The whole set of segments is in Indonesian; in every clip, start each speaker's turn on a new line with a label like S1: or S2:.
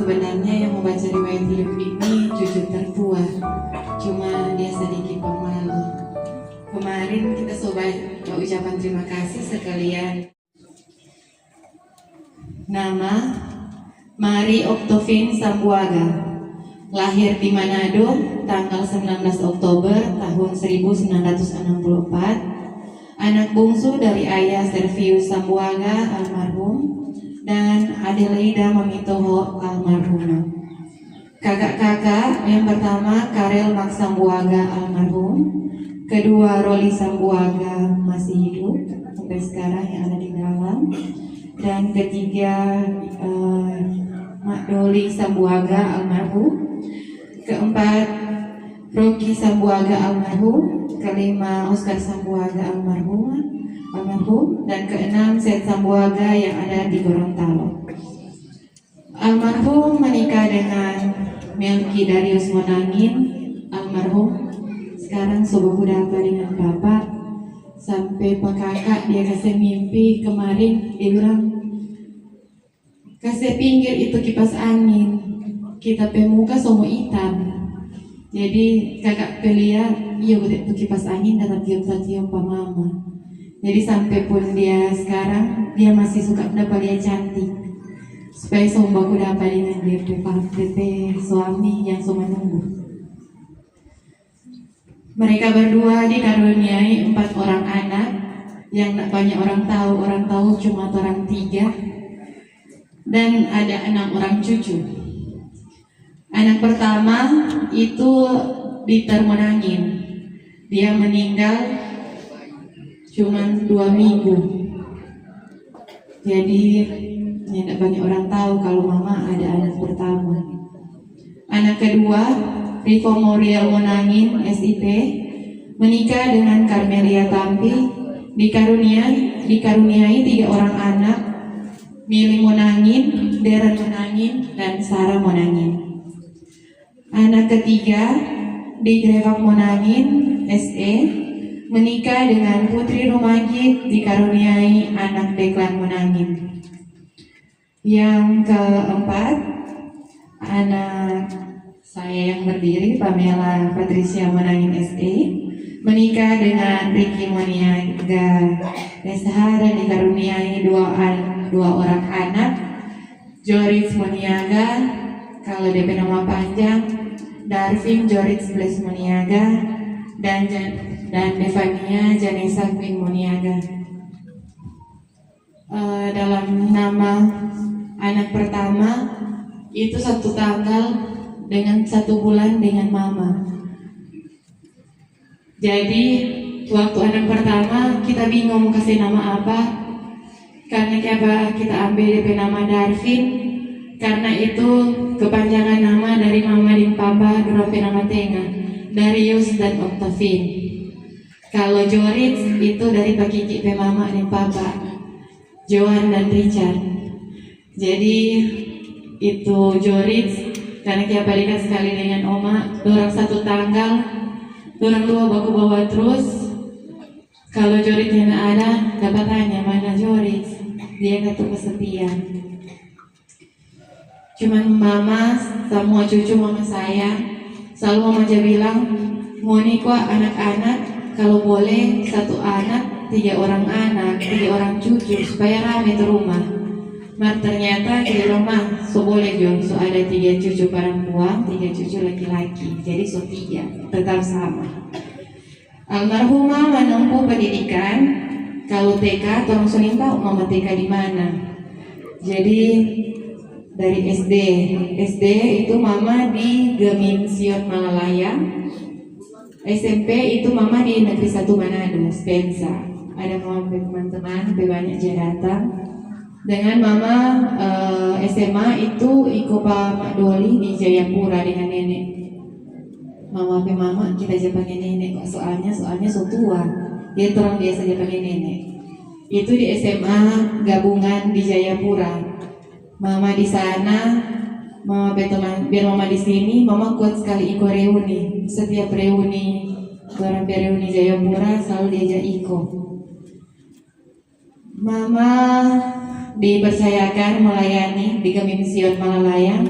S1: Sebenarnya yang membaca riwayat hidup ini cucu tertua, cuma dia sedikit pemalu. Kemarin kita sobat ucapan terima kasih sekalian. Nama Mari Octovin Sambuaga, lahir di Manado tanggal 19 Oktober tahun 1964, anak bungsu dari ayah Servius Sambuaga almarhum dan Adelaida Mamitoho almarhumah. Kakak-kakak yang pertama Karel Max Sambuaga almarhum, kedua Roli Sambuaga masih hidup sampai sekarang yang ada di dalam, dan ketiga Mak Doli Sambuaga almarhum, keempat Rocky Sambuaga almarhum, kelima Oscar Sambuaga almarhum, dan keenam Seth Sambuaga yang ada di Gorontalo. Almarhum menikah dengan Melki Darius Monangin almarhum. Sekarang subuh udah apa dengan bapak, sampai pak kakak dia kasih mimpi kemarin, dia bilang kasih pinggir itu kipas angin, kita pemuka semua hitam. Jadi kakak pelia iya itu kipas angin datang tiup-tiup pak mama. Jadi sampai pun dia sekarang dia masih suka dapat dia cantik, supaya semua aku dapat dengan dia suami yang semua nunggu. Mereka berdua dikaruniai 4 orang anak yang tak banyak orang tahu cuma orang 3, dan ada 6 orang cucu. Anak pertama itu Dieter Monangin, dia meninggal cuma 2 minggu. Jadi tidak banyak orang tahu kalau mama ada anak pertama. Anak kedua Rico Moriel Monangin SIP, menikah dengan Carmelia Tampi, dikaruniai 3 orang anak, Mili Monangin, Deren Monangin, dan Sarah Monangin. Anak ketiga Digrevak Monangin SE, menikah dengan Putri Rumagit, dikaruniai anak Deklan Monangin. Yang keempat, anak saya yang berdiri Pamela Patricia Monangin SE, menikah dengan Ricky Moniaga SH dan dikaruniai 2 orang anak, Joris Moniaga, kalau DP nama panjang Darvin Joris Bles Moniaga, dan Devania Janesa Queen Moniaga. Dalam nama anak pertama itu 1 tanggal dengan 1 bulan dengan mama. Jadi waktu anak pertama kita bingung kasih nama apa, karena kita ambil DP nama Darvin karena itu kepanjangan nama dari mama dan papa, DP nama tengah Darius dan Octavin. Kalau Joris itu dari Pak Kiki pe mama dan papa, Joan dan Richard. Jadi itu Joris karena kita balikan sekali dengan oma, dorang 1 tanggal, dorang 2 baku bawa terus. Kalau Joris yang ada, dapat tanya mana Joris, dia kata kesepian. Cuman mama, semua cucu mama saya, selalu mama aja bilang, mau nikah anak-anak, kalau boleh 1 anak, 3 orang anak, 3 orang cucu, supaya rame di rumah. Mar ternyata di rumah so boleh juga, so ada 3 cucu perempuan, 3 cucu laki-laki, jadi so 3, tetap sama. Almarhumah menempuh pendidikan, kalau TK, tolong suling tahu mama TK di mana. Jadi dari SD itu mama di Geminsion Malalayang, SMP itu mama di Negeri 1 Manado, Spensa. Ada mama teman-teman, banyak dia datang. Dengan mama SMA itu ikut Pak Mak Doli di Jayapura dengan nenek. Mama kita aja panggil nenek kok, soalnya so tua. Dia terang biasa aja panggil nenek. Itu di SMA gabungan di Jayapura. Mama di sana, mama biar mama di sini, mama kuat sekali ikut reuni. Setiap reuni, barang reuni Jayapura selalu diajak ikut. Mama dipercayakan melayani di Geminsion Malalayang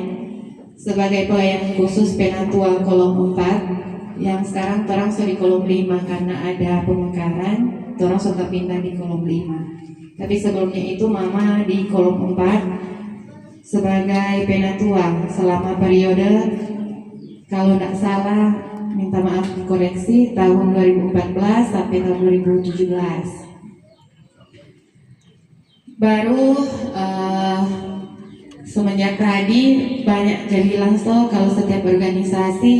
S1: sebagai pelayan khusus Penatua kolom 4 yang sekarang orang sudah di kolom 5 karena ada pemekaran, orang sudah pindah di kolom 5. Tapi sebelumnya itu mama di kolom 4 sebagai Penatua selama periode, kalau tidak salah minta maaf dikoreksi, tahun 2014 sampai tahun 2017. Baru semenjak tadi banyak jadi langsung kalau setiap organisasi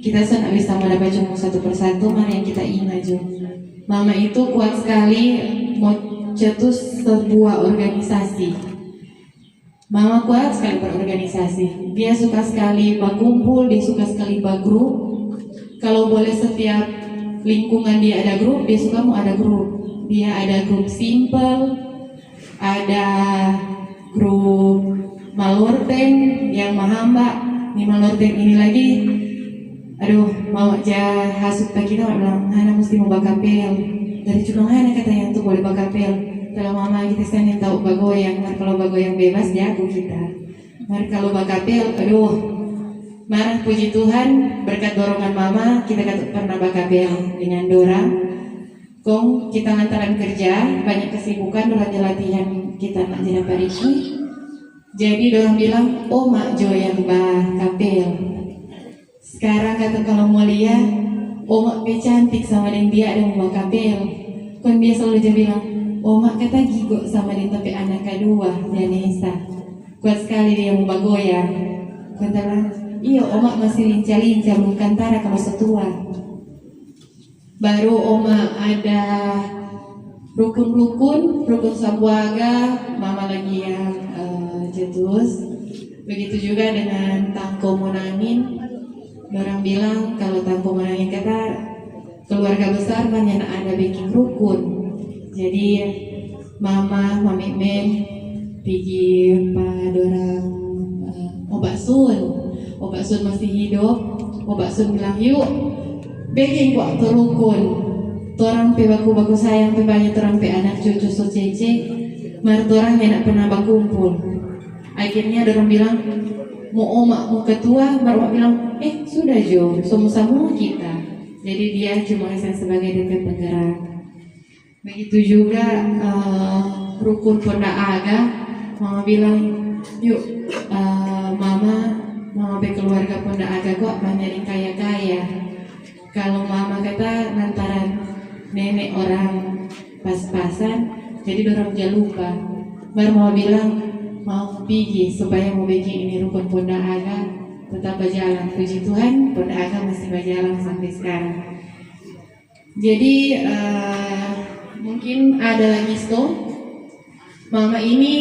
S1: kita sudah bisa mendapat cuma satu persatu mana yang kita ingat aja. Mama itu kuat sekali mau cetus sebuah organisasi. Mama kuat sekali berorganisasi. Dia suka sekali berkumpul, dia suka sekali bergrup. Kalau boleh setiap lingkungan dia ada grup, dia suka mau ada grup. Dia ada grup simple, ada grup Malorteng yang mahamba. Nih Malorteng ini lagi, aduh mau aja hasut pak kita bilang, Hana mesti mau bakapel. Dari cuma Hana katanya tuh boleh bakapel. Kalau mama kita sekarang tahu bagoyang, kalau bagoyang bebas jago kita. Mari kalau bakapel, aduh marah puji Tuhan berkat dorongan mama kita pernah bakapel dengan dorang. Kong kita lantaran kerja banyak kesibukan dorang latihan kita nak jadi pariki. Jadi dorang bilang, oh mak Jo yang bakapel. Sekarang kata kalau mau lihat, oh mak be cantik sama dengan dia ada mau bakapel. Kon dia selalu dia bilang, oh mak kata gigo sama dengan tapi anak kedua Janesa. Kuat sekali dia mau bagoyang. Kata bilang, iya omak masih lincah-lincah bukan tara kalau setua. Baru oma ada rukun Sabuaga, mama lagi yang cetus. Begitu juga dengan Tangko Monangin. Orang bilang kalau Tangko Monangin kata keluarga besar banyak ada bikin rukun. Jadi mama, mami men, pergi pada orang Obak Sun masih hidup. Obak Sun bilang yuk bikin kuat terukun. Torang pe baku sayang pe banyak torang pe anak cucu so cece. Mar torang yang pernah berkumpul. Akhirnya dorang bilang mau omak mau ketua, mar omak bilang sudah Jo, semua kita. Jadi dia cuma sebagai DP penggerak. Begitu juga rukun Ponda Aga, mama bilang yuk mama be keluarga Ponda Aga kok banyak yang kaya-kaya. Kalau mama kata lantaran nenek orang pas-pasan, jadi dorang jangan lupa. Baru mau bilang mau pergi supaya mau bikin ini rukun Ponda Aga tetap berjalan. Puji Tuhan Ponda Aga masih berjalan sampai sekarang. Jadi mungkin ada lagi mama ini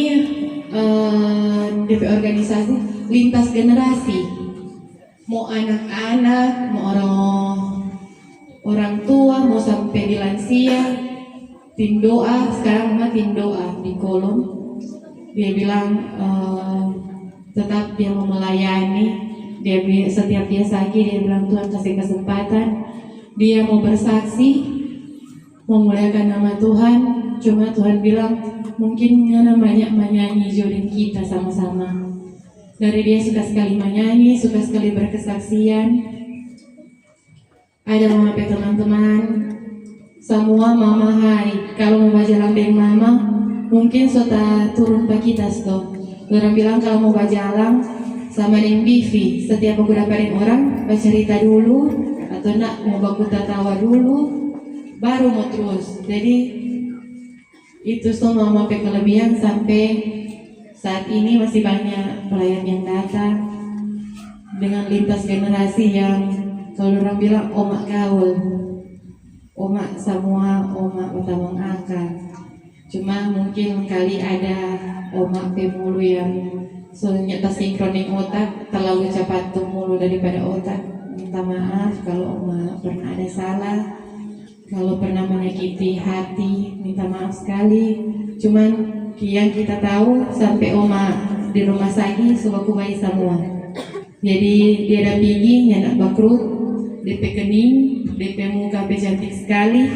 S1: DP organisasi lintas generasi, mau anak-anak, mau orang tua, mau sampai di lansia. Tim doa, sekarang mama tim doa di kolom. Dia bilang tetap dia mau melayani. Dia setiap dia sakit dia bilang Tuhan kasih kesempatan. Dia mau bersaksi, mau muliakan nama Tuhan. Cuma Tuhan bilang mungkin namanya menyanyi jodoh kita sama-sama. Dari dia suka sekali menyanyi, suka sekali berkesaksian. Ada mama pe teman-teman, semua mama hai. Kalau mau baca lambeng mama, mungkin sudah turun pak kita stop. Orang bilang kalau mau bajalang sama dengan Bivi, setiap aku dapatin orang bercerita dulu atau nak mau baku tawa dulu, baru mau terus. Jadi itu semua mama pe kelebihan sampai saat ini masih banyak pelayan yang datang dengan lintas generasi yang kalau orang bilang omak gaul, omak semua omak pertama angkat. Cuma mungkin kali ada omak pemulu yang soalnya tersinkronik otak terlalu cepat mulu daripada otak. Minta maaf kalau omak pernah ada salah, kalau pernah menyakiti hati, minta maaf sekali. Cuman yang kita tahu sampai oma di rumah sakit subaku bayi semua. Jadi dia ada pigi, nyanak bakrut, DP kening, DP muka cantik sekali.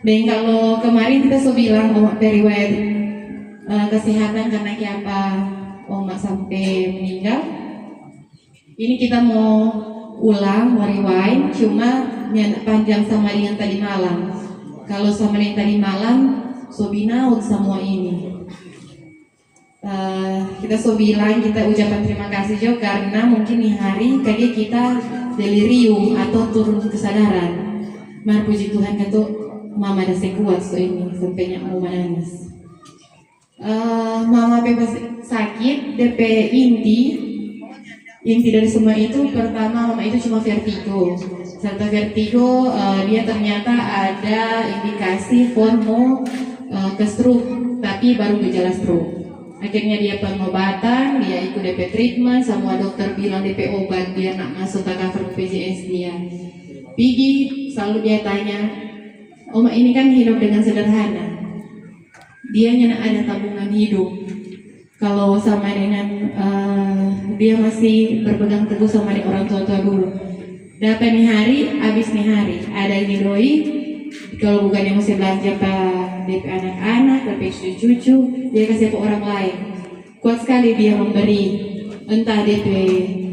S1: Dan kalau kemarin kita so bilang oma periwayat kesehatan karena apa oma sampai meninggal. Ini kita mau ulang, mau rewind, cuma panjang sama dengan tadi malam. Kalau sama dengan tadi malam, so binaut semua ini. Kita so bilang, kita ucapan terima kasih juga karena mungkin nih hari kayak kita delirium atau turun kesadaran. Mar puji Tuhan kata mama ada sekuat so ini sampai mau menangis. Mama bebas sakit, DP inti dari semua itu pertama mama itu cuma vertigo. Serta vertigo dia ternyata ada indikasi formo ke stroke, tapi baru gejala stroke. Akhirnya dia pengobatan, dia ikut DP treatment, semua dokter bilang DP obat dia nak masuk ke cover BPJS dia. Pigi selalu dia tanya, Oma ini kan hidup dengan sederhana. Dia nyana ada tabungan hidup. Kalau sama dengan dia masih berpegang teguh sama dengan orang tua dulu. Dapat nih hari, habis nih hari. Ada ini doi, kalau bukan yang mesti belanja pak DP anak-anak, DP cucu-cucu, dia kasih ke orang lain. Kuat sekali dia memberi, entah DP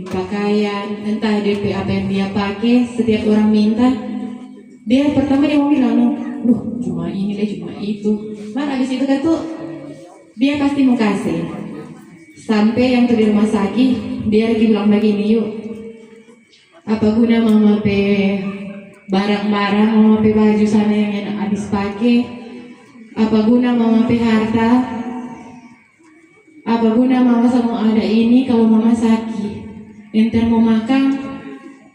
S1: pakaian, entah DP apa yang dia pakai. Setiap orang minta, dia pertama dia mau bilang, cuma ini deh, cuma itu. Mar habis itu kan tuh dia pasti mau kasih. Sampai yang tuh di rumah sakit, dia lagi bilang begini, yuk, apa guna mama pe barang-barang, mama pe baju sana yang habis pakai? Apa guna mama pe harta? Apa guna mama sama ada ini kalau mama sakit? Enter mau makan,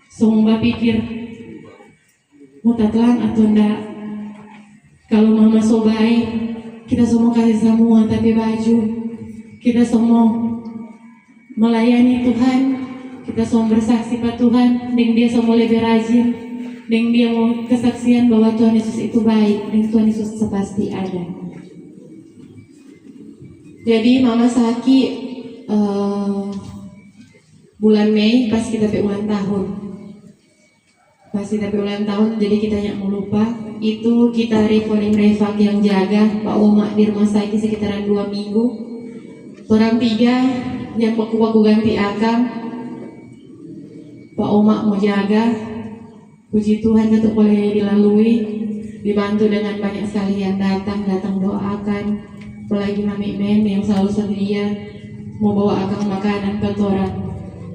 S1: semua pikir mau tatlang atau enggak? Kalau mama so baik, kita semua kasih semua, tapi baju kita semua melayani Tuhan, kita semua bersaksi pada Tuhan, dan dia semua lebih rajin, dan dia mau kesaksian bahwa Tuhan Yesus itu baik, dan Tuhan Yesus pasti ada. Jadi mama sakit bulan Mei pas kita ulang tahun. Pas kita ulang tahun, jadi kita nyak mau lupa. Itu kita recalling Reva yang jaga Pak Oma di rumah sakit sekitaran 2 minggu. Orang 3 yang aku ganti akang. Pak Oma mau jaga. Puji Tuhan kita boleh dilalui, dibantu dengan banyak sekali yang datang doakan. Apalagi Mami Men yang selalu sedia mau bawa akang makanan ke orang.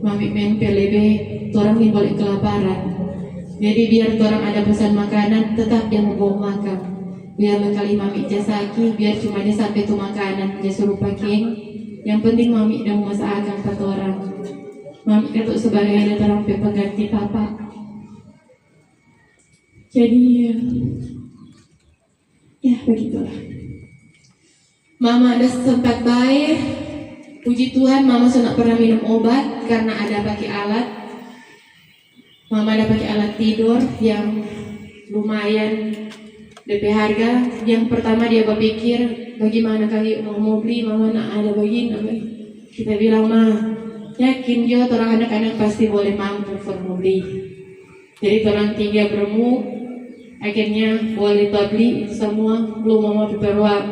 S1: Mami Men PLB, orang ini boleh kelaparan. Jadi biar orang ada pesan makanan, tetap dia mau bawa makan. Biar kali mami jasaki, biar cuma dia sampai tuh makanan, dia suruh pakai. Yang penting mami udah mau masakan kata orang. Mami kata sebagai ada orang pengganti papa. Jadi ya begitulah. Mama ada sempat baik. Puji Tuhan, mama sudah pernah minum obat karena ada pakai alat. Mama ada pakai alat tidur yang lumayan DP harga. Yang pertama dia berpikir bagaimana kali mau beli, mama nak ada begini. Kita bilang mah yakin jo orang anak-anak pasti boleh mampu mau beli. Jadi orang 3 beremu akhirnya boleh beli itu semua. Belum mama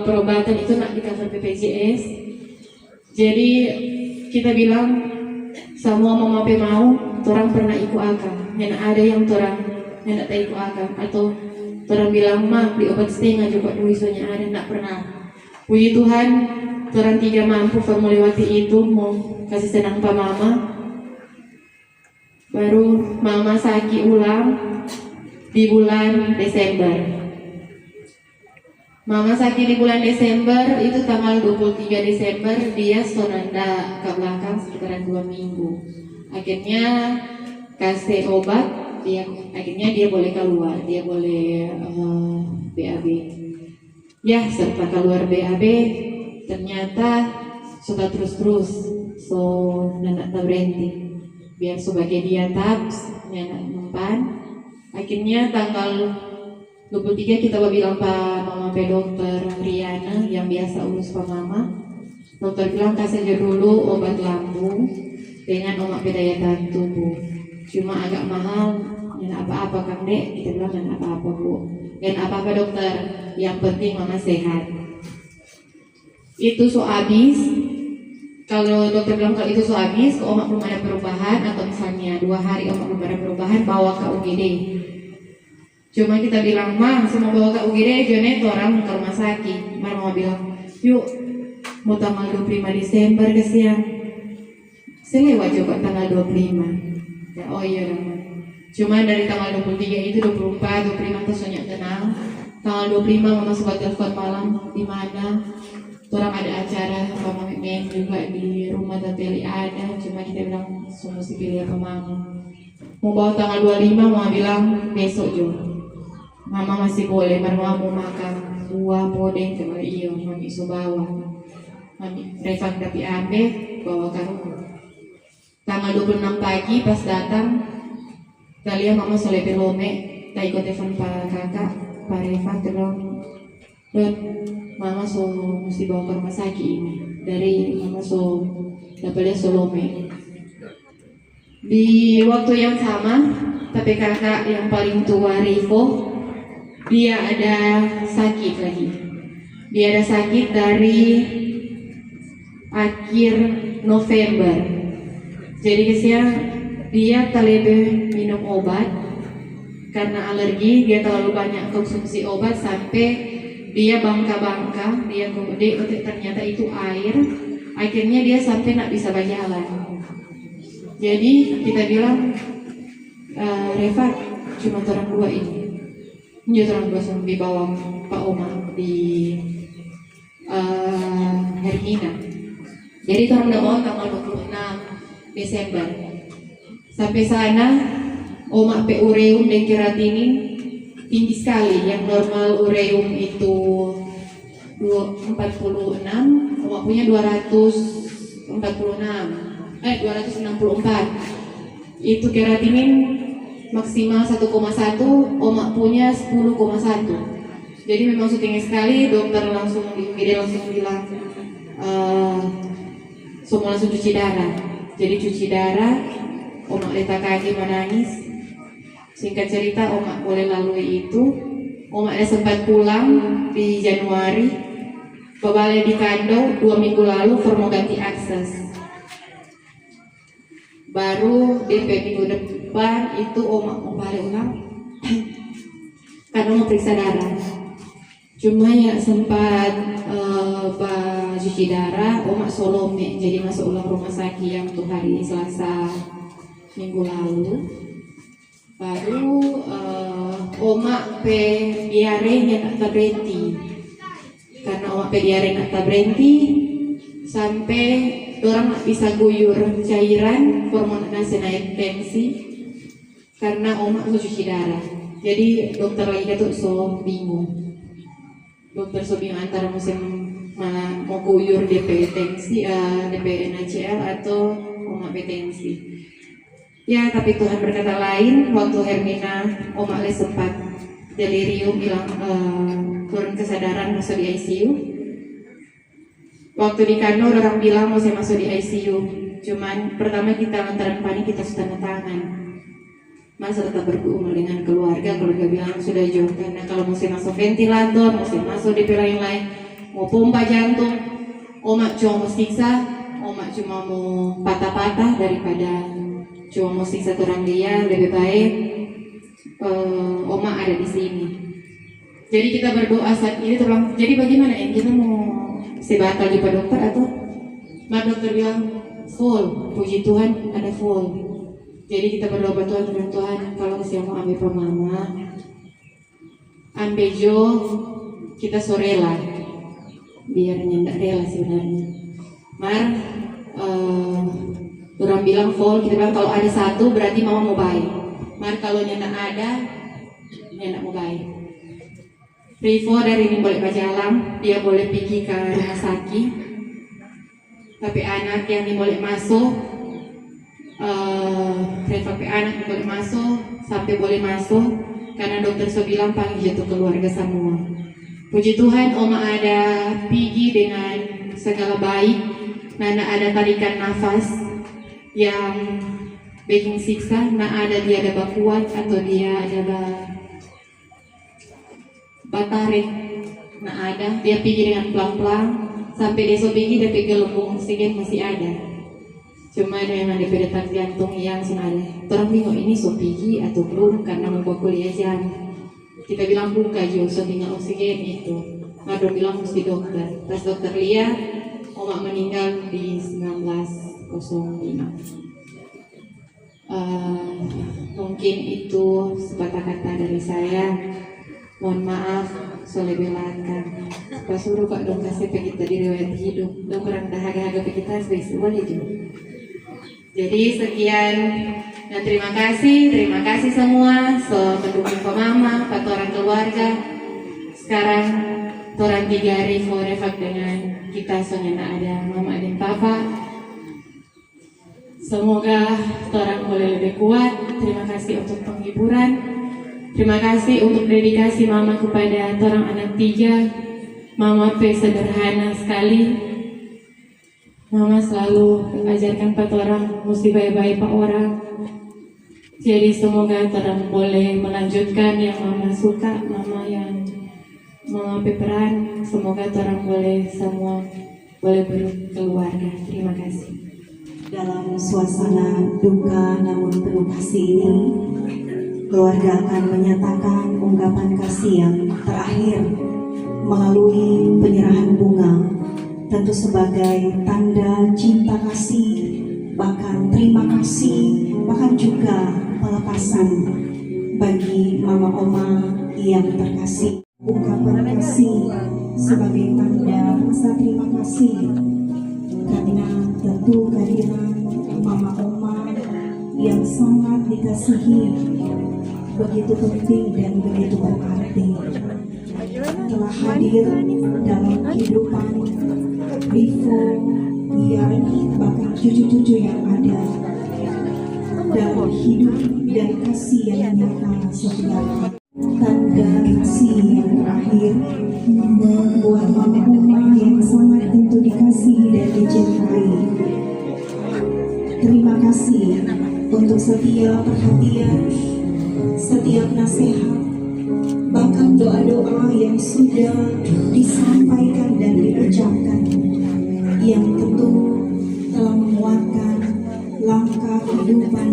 S1: perobatan itu nak di cover BPJS. Jadi kita bilang semua mama mau, orang pernah ikut akang. Yang ada yang orang yang tak ikut akang atau orang bilang mah beli obat setengah juga duit soalnya ada tak pernah. Puji Tuhan, orang 3 mampu melewati itu mau kasih senang pak mama. Baru mama sakit ulang di bulan Desember. Mama sakit di bulan Desember itu tanggal 23 Desember dia sonanda ke belakang sekitaran 2 minggu. Akhirnya kasih obat, akhirnya dia boleh keluar, dia boleh BAB. Ya serta keluar BAB ternyata suka terus so nak berhenti. Biar sebagai dia taps, nak mempan. Akhirnya tanggal 23 kita bilang pak mama pe dokter Riana yang biasa urus pak mama. Dokter bilang kasih aja dulu obat lambung dengan obat daya tahan tubuh. Cuma agak mahal, dan apa-apa Kang Dek, kita bilang dan apa-apa Bu. Dan apa-apa dokter, yang penting mama sehat. Itu so habis, Kalau dokter bilang kalau itu habis, omak belum ada perubahan, atau misalnya 2 hari omak belum ada perubahan, bawa ke UGD. Cuma kita bilang, Ma, semua bawa ke UGD, Jonet orang ke rumah sakit. Mama bilang, yuk, mau tanggal 25 Desember ke siang. Saya lewat coba tanggal 25. Ya, oh iya dong. Cuma dari tanggal 23 itu 24, 25 tuh soalnya tenang. Tanggal 25 mama sempat telepon malam di mana orang ada acara sama main juga di rumah Tante Eli ada, cuma kita bilang semua mesti pilih apa mama. Mau bawa tanggal 25, mama bilang besok Jo. Mama masih boleh, mama mau makan buah podeng, coba iya, mami iso bawa. Mami Reva tapi ambil bawa ke rumah. Tanggal 26 pagi pas datang, kalian mama soleh pelome, tak ikut telepon Pak Kakak, Pak Reva terus. Dan mama mesti bawa ke rumah sakit ini. Dari mama dapatnya Solome. Di waktu yang sama, tapi kakak yang paling tua Rivo, dia ada sakit lagi. Dia ada sakit dari akhir November. Jadi dia terlebih minum obat karena alergi. Dia terlalu banyak konsumsi obat sampai dia bangka-bangka, dia ternyata itu air, akhirnya dia sampai nak bisa berjalan. Jadi kita bilang, Reva cuma orang 2 ini, orang 2 sama di bawah Pak Oma di Hermina. Jadi orang udah mau tanggal 26 Desember. Sampai sana, Oma ureum dan keratinin tinggi sekali. Yang normal ureum itu 246, omak punya 264. Itu keratinin maksimal 1,1, omak punya 10,1. Jadi memang tinggi sekali. Dokter langsung bilang semua langsung cuci darah. Jadi cuci darah, omak letak kaki menangis. Singkat cerita, omak boleh lalui itu. Omak ada sempat pulang di Januari, balik di Kando 2 minggu lalu, mau ganti akses. Baru DP minggu depan itu omak mau balik ulang karena mau periksa darah. Cuma ya sempat cuci darah, omak Solome, jadi masuk ulang rumah sakit yang untuk hari Selasa minggu lalu. Baru omak diare tak berhenti, karena omak diare tak berhenti sampai orang bisa guyur cairan, hormon naik tensi karena omak cuci darah. Jadi dokter lagi tuh bingung. Dokter bingung antara musim malah mau guyur DP tensi, DP NaCl atau omak tensi. Ya, tapi Tuhan berkata lain. Waktu Hermina, omak le sempat delirium, bilang turun kesadaran, masuk di ICU. Waktu di Kano orang bilang mau saya masuk di ICU. Cuman pertama kita lantaran panik, kita sudah tanda tangan. Masa tetap bergumul dengan keluarga bilang sudah jauh, karena kalau mau saya masuk ventilator, mau saya masuk di lain-lain, mau pompa jantung, omak cuma mau siksa, omak cuma mau patah-patah daripada cuma mau siksa orang dia. Lebih baik omak ada di sini. Jadi kita berdoa saat ini terang. Jadi bagaimana ya, kita mau sebatal jumpa dokter atau dokter bilang full, puji Tuhan ada full. Jadi kita berdoa Tuhan, kalau saya mau ambil per mama, ambil Jo, kita sore lah, biar nyendak rela sebenarnya. Orang bilang full, kita bilang kalau ada 1 berarti mama mau baik. Kalau nyendak ada, nyendak mau baik. Rivo dari ini boleh berjalan, dia boleh pergi ke rumah sakit. Tapi anak yang ini boleh masuk, sampai anak boleh masuk, sampai boleh masuk, karena dokter bilang panggil jatuh keluarga semua. Puji Tuhan, oma ada pergi dengan segala baik. Nana ada tarikan nafas yang bikin siksa, ada dia ada kuat atau dia ada batarik, ada dia pergi dengan pelan-pelan sampai dia pergi DP gelembung oksigen masih ada. Cuma memang DP detak jantung yang ada. Orang bingung ini pergi atau belum karena mau kuliah jam. Kita bilang buka juga tinggal oksigen itu. Madu bilang mesti dokter. Pas dokter lihat, Oma meninggal di 1905. Mungkin itu sepatah kata dari saya. Mohon maaf soalnya belakang. Pas suruh Pak dong kasih kita di riwayat hidup. Dong kurang dahaga-haga kita sebagai boleh juga. Jadi sekian dan terima kasih semua mendukung pemama, Pak orang keluarga. Sekarang orang 3 hari forever dengan kita soalnya ada mama dan papa. Semoga orang boleh lebih kuat. Terima kasih untuk penghiburan. Terima kasih untuk dedikasi mama kepada orang anak 3. Mama sederhana sekali. Mama selalu ajarkan pada orang mesti baik-baik pak orang. Jadi semoga orang boleh melanjutkan yang mama suka, mama yang mama peperan. Semoga orang boleh semua boleh berkeluarga. Terima kasih.
S2: Dalam suasana duka namun penuh kasih ini, keluarga akan menyatakan ungkapan kasih yang terakhir melalui penyerahan bunga, tentu sebagai tanda cinta kasih, bahkan terima kasih, bahkan juga pelepasan bagi mama oma yang terkasih. Ungkapan kasih sebagai tanda rasa terima kasih karena tentu kehadiran mama oma yang sangat dikasihi begitu penting dan begitu berarti telah hadir dalam kehidupan Rivo, Yani, bahkan cucu-cucu yang ada dalam hidup dan kasih yang nyata setiap tanda kasih yang terakhir buat mama oma yang sangat tentu dikasihi dan dicintai. Terima kasih untuk setiap perhatian, setiap nasihat, bahkan doa-doa yang sudah disampaikan dan diucapkan, yang tentu telah menguatkan langkah kehidupan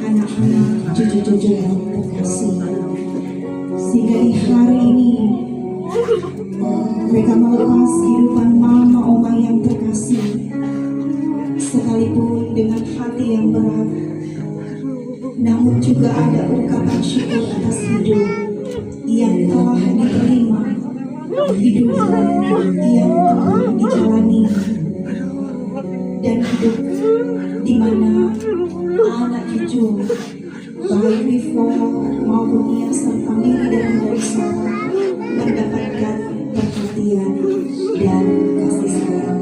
S2: anak-anak cucu-cucu yang terkasih. Sehingga di hari ini mereka melepas kehidupan mama oma yang terkasih, sekalipun dengan hati yang berat, namun juga ada ungkapan syukur atas hidup yang telah diterima, hidup yang telah dijalani, dan hidup di mana anak cucu baik Rivo maupun ia serta famili dan Marisa mendapatkan perhatian dan kasih sayang.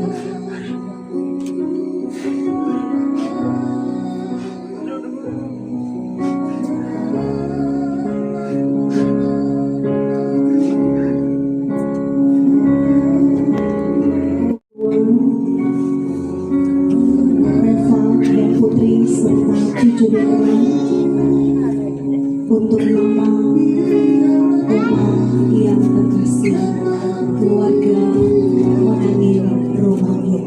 S2: Cucu dan untuk mama, oma yang terkasih, keluarga mengambil rumahnya.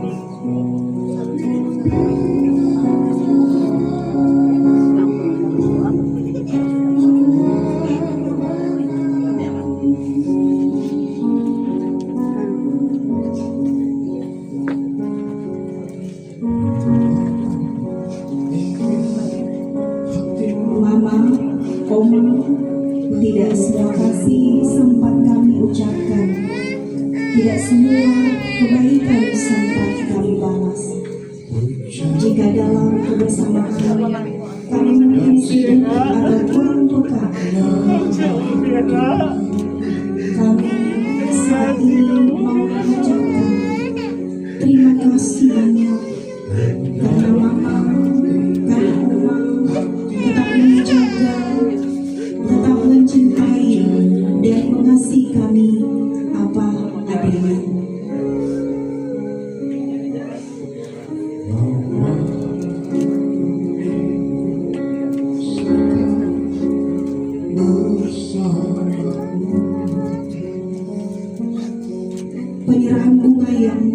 S2: Oma, tidak semua kasih sempat kami ucapkan, tidak semua kebaikan sempat kami balas. Jika dalam kebersamaan kami mengisi agar kurang duka, kami saat ini mau mengucapkan terima kasih karena mama, karena oma tetap menjaga, tetap mencintai dan mengasihi kami apa adanya. Penyerahan bunga yang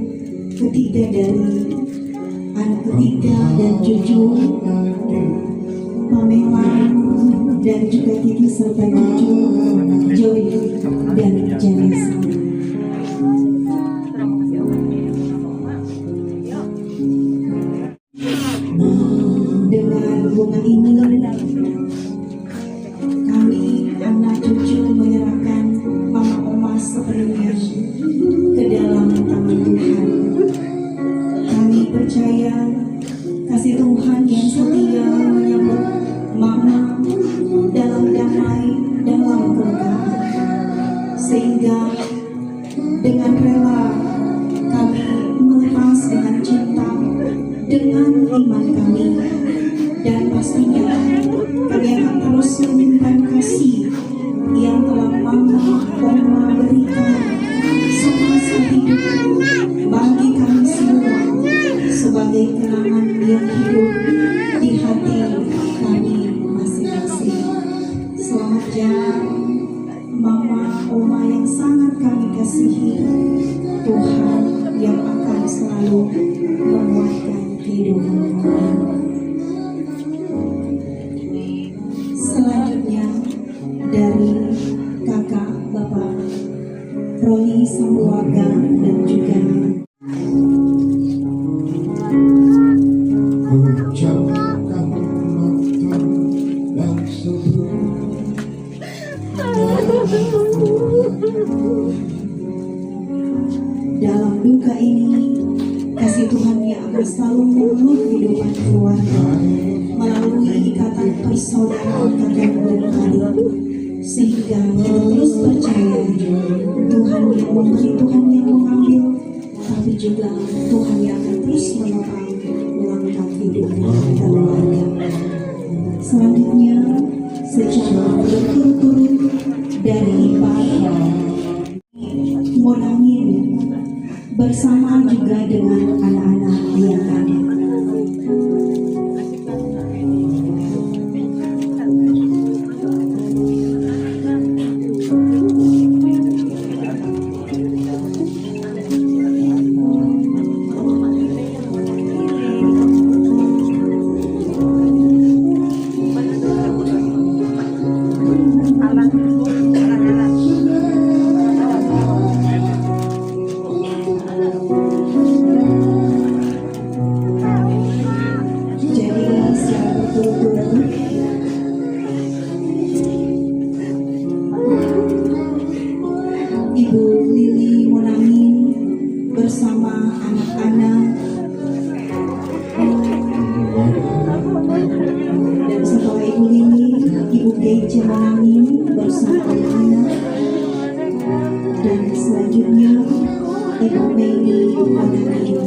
S2: ketiga dan cucu Pamela dan juga Titi serta cucu Joy dan Janessa. Dengan bunga ini kami anak cucu menyerahkan mama oma sepenuhnya ke dalam tangan Tuhan. Kami percaya kasih Tuhan yang setia menyambut mama dalam damai, dalam keluarga, sehingga dengan rela kami melepas dengan cinta, dengan iman kami, dan pastinya kami akan terus menyimpan kasih yang telah mama oma berikan semasa hidup bagi kami semua sebagai kenangan yang hidup di hati kami masing-masing. Selamat jalan mama oma yang sangat kami kasihi. Tuhan yang akan selalu menguatkan kehidupan kami. Selanjutnya dari kakak bapak Roni Sambuaga dan juga dalam duka ini, kasih Tuhan yang akan selalu memeluk kehidupan keluarga melalui ikatan persaudaraan kakek dan adik, sehingga kita terus percaya Tuhan yang memberi, Tuhan yang mengambil, tapi juga Tuhan yang akan terus menopang melangkah hidupnya keluarga. Selanjutnya, secara berturut-turut dari ipar Monangin bersama juga dengan anak-anak yang ada. Ibu Lili Monangin bersama anak-anak dan setelah Ibu Lili, Ibu Gece Monangin bersama anak-anak, dan selanjutnya Ibu Mei Monangin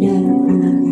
S2: dan anak-anak.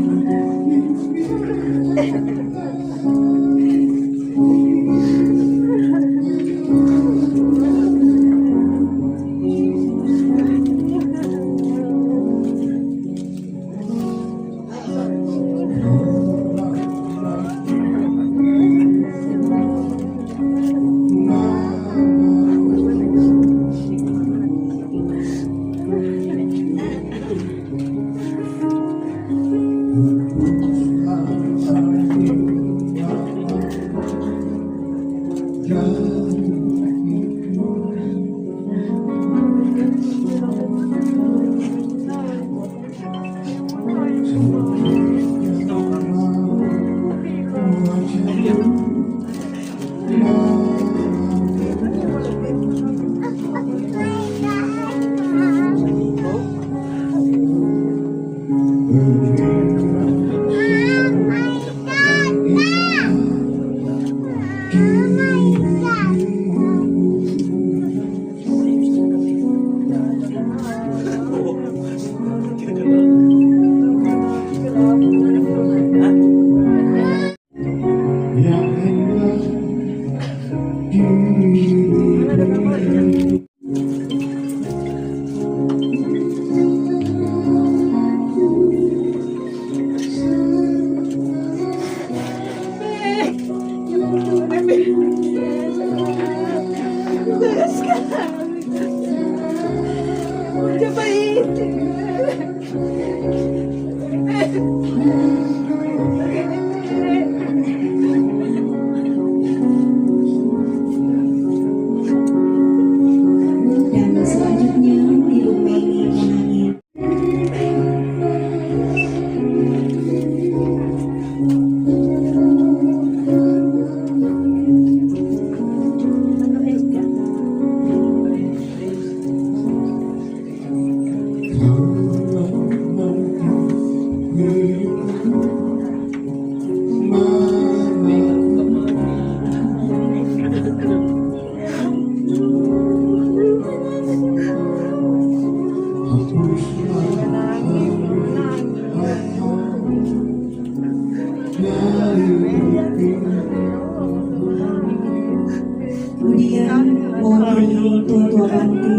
S2: Kemudian mewakili tua-tua Banti,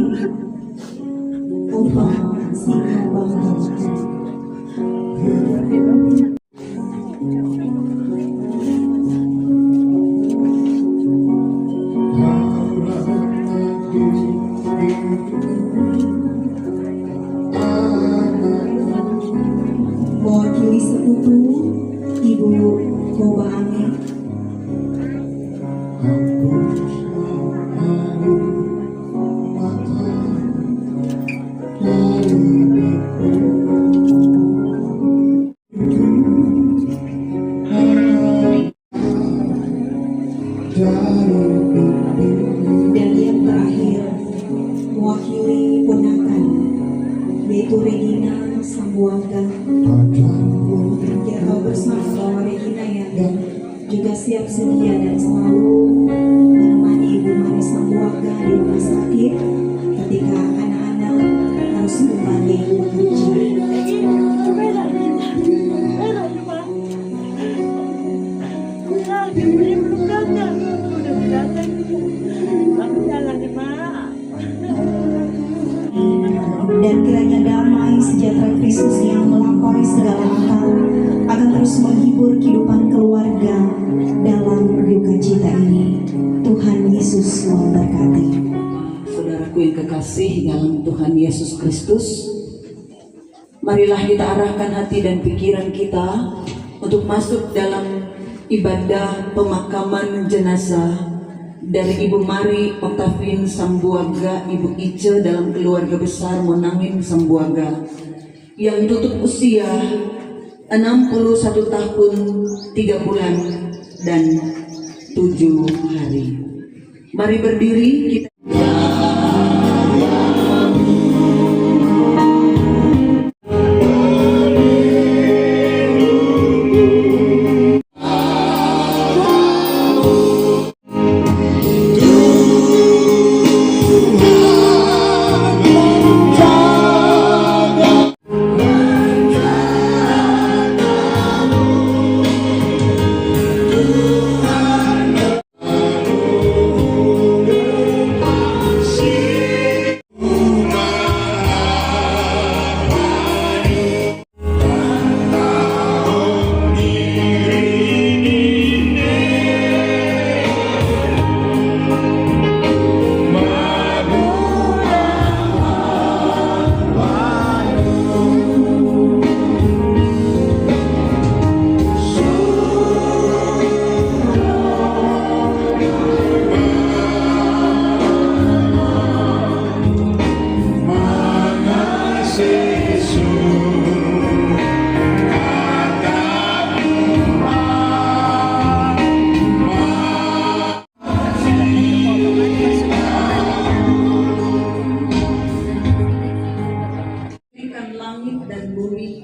S2: Opa Singa Bangga. Mewakili sekutu Ibu Koba Ame, dan yang terakhir mewakili ponakan yaitu Regina Sambuaga. Kita tahu bersama bahwa Regina yang juga siap sedia dan selalu menemani Ibu Mari Sambuaga di rumah sakit ketika anak-anak harus kembali bekerja. Dan kiranya damai sejahtera Kristus yang melampaui segala akal akan terus menghibur kehidupan keluarga dalam duka cita ini. Tuhan Yesus memberkati.
S3: Saudaraku yang kekasih dalam Tuhan Yesus Kristus, marilah kita arahkan hati dan pikiran kita untuk masuk dalam ibadah pemakaman jenazah dari Ibu Mari Oktavin Sambuaga, Ibu Ice dalam keluarga besar Monangin Sambuaga yang tutup usia 61 tahun 3 bulan dan 7 hari. Mari berdiri kita. Langit dan bumi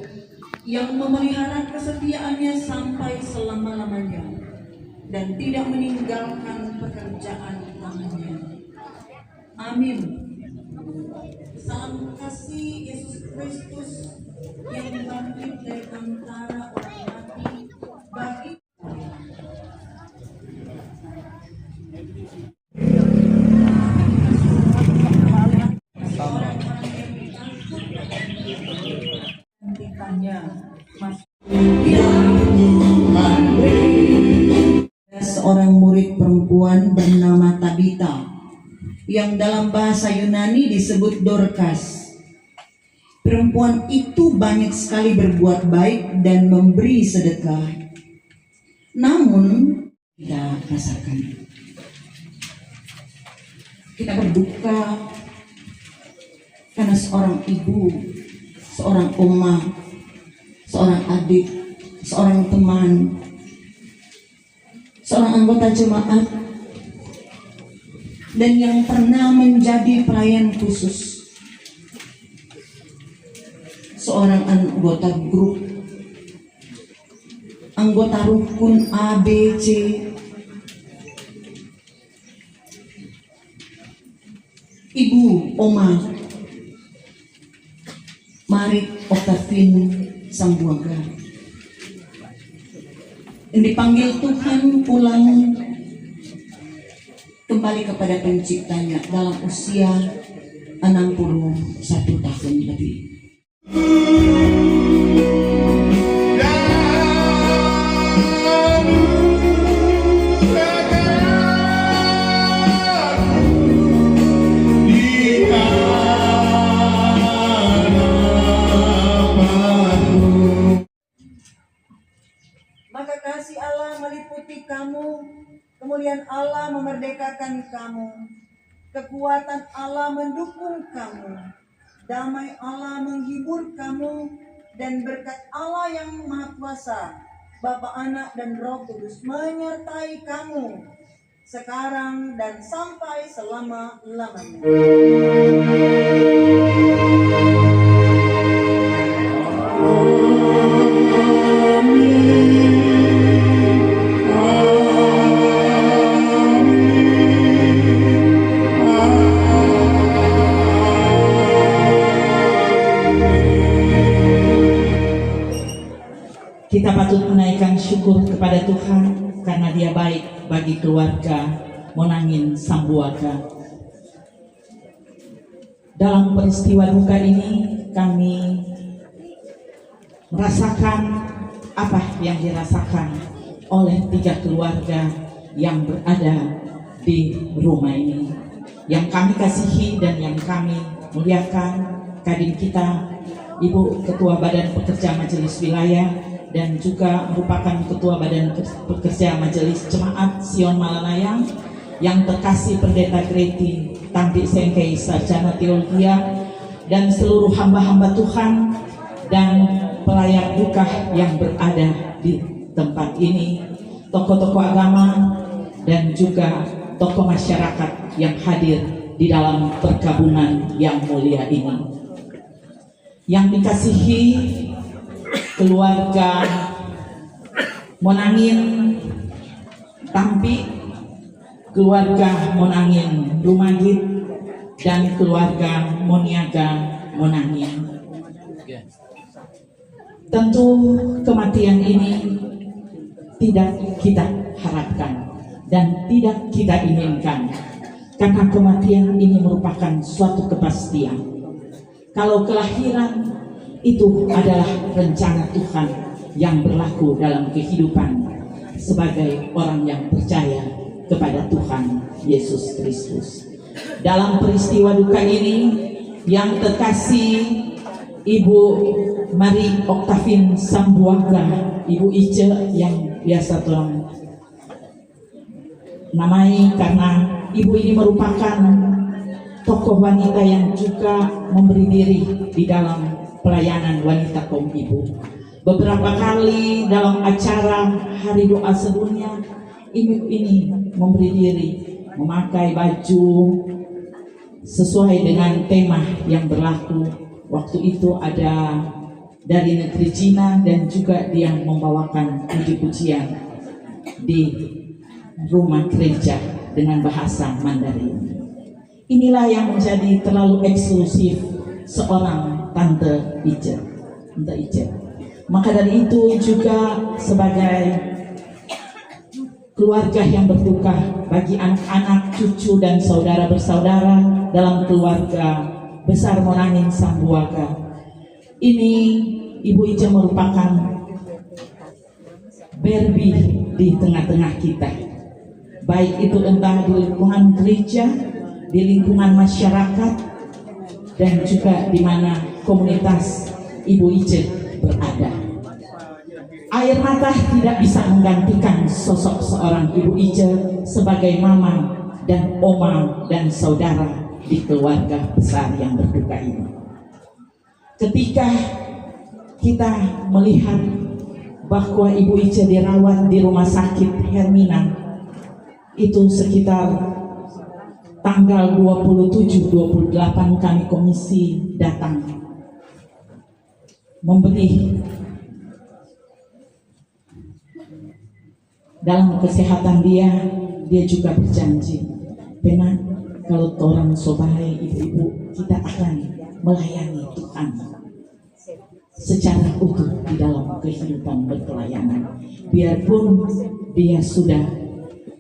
S3: yang memelihara kesetiaannya sampai selama-lamanya dan tidak meninggalkan pekerjaan tangannya. Amin. Salam kasih Yesus Kristus yang bangkit dari antara orang mati bagi seorang murid perempuan bernama Tabita yang dalam bahasa Yunani disebut Dorcas. Perempuan itu banyak sekali berbuat baik dan memberi sedekah. Namun kita rasakan, kita berduka karena seorang ibu, seorang oma, seorang adik, seorang teman, seorang anggota jemaat, dan yang pernah menjadi pelayan khusus, seorang anggota grup, anggota rukun A, B, C, Ibu Oma Mari Oktavin Sambuaga. yang dipanggil Tuhan pulang kembali kepada penciptanya dalam usia 61 tahun lebih. Maka kasih Allah meliputi kamu, kemuliaan Allah memerdekakan kamu, kekuatan Allah mendukung kamu, damai Allah menghibur kamu, dan berkat Allah yang Maha Kuasa, Bapa, Anak, dan Roh Kudus menyertai kamu sekarang dan sampai selama-lamanya.
S4: Kita patut menaikkan syukur kepada Tuhan karena Dia baik bagi keluarga Monangin Sambuaga. Dalam peristiwa duka ini kami merasakan apa yang dirasakan oleh 3 keluarga yang berada di rumah ini, yang kami kasihi dan yang kami muliakan. Kadin kita, Ibu Ketua Badan Pekerja Majelis Wilayah, dan juga merupakan Ketua Badan Pekerja Majelis Jemaat Sion Malanayang, yang terkasih Pendeta Greti Tampi Sengkei Sarjana Teologia, dan seluruh hamba-hamba Tuhan dan pelayan duka yang berada di tempat ini, tokoh-tokoh agama dan juga tokoh masyarakat yang hadir di dalam pergabungan yang mulia ini. Yang dikasihi keluarga Monangin Tampi, keluarga Monangin Lumagit, dan keluarga Moniaga Monangin. Tentu kematian ini tidak kita harapkan dan tidak kita inginkan, karena kematian ini merupakan suatu kepastian. Kalau kelahiran itu adalah rencana Tuhan yang berlaku dalam kehidupan sebagai orang yang percaya kepada Tuhan Yesus Kristus. Dalam peristiwa duka ini, yang terkasih Ibu Mari Oktavin Sambuaga, Ibu Ice yang biasa tulang namai, karena ibu ini merupakan tokoh wanita yang juga memberi diri di dalam pelayanan wanita kaum ibu. Beberapa kali dalam acara hari doa sedunia, ibu ini memberi diri, memakai baju sesuai dengan tema yang berlaku. Waktu itu ada dari negeri Cina, dan juga dia membawakan puji-pujian di rumah gereja dengan bahasa Mandarin. Inilah yang menjadi terlalu eksklusif seorang Tante Ice. Maka dari itu juga sebagai keluarga yang berduka bagi anak-anak, cucu, dan saudara bersaudara dalam keluarga besar Monangin Sambuaga ini, Ibu Ice merupakan berbi di tengah-tengah kita, baik itu entah di lingkungan gereja, di lingkungan masyarakat, dan juga di mana komunitas Ibu Ice berada. Air mata tidak bisa menggantikan sosok seorang Ibu Ice sebagai mama dan oma dan saudara di keluarga besar yang berduka ini. Ketika kita melihat bahwa Ibu Ice dirawat di rumah sakit Hermina, itu sekitar tanggal 27-28 kami komisi datang memberi dalam kesehatan dia juga berjanji, "Pena, kalau orang sobai ibu-ibu, kita akan melayani Tuhan secara utuh di dalam kehidupan berpelayanan, biarpun dia sudah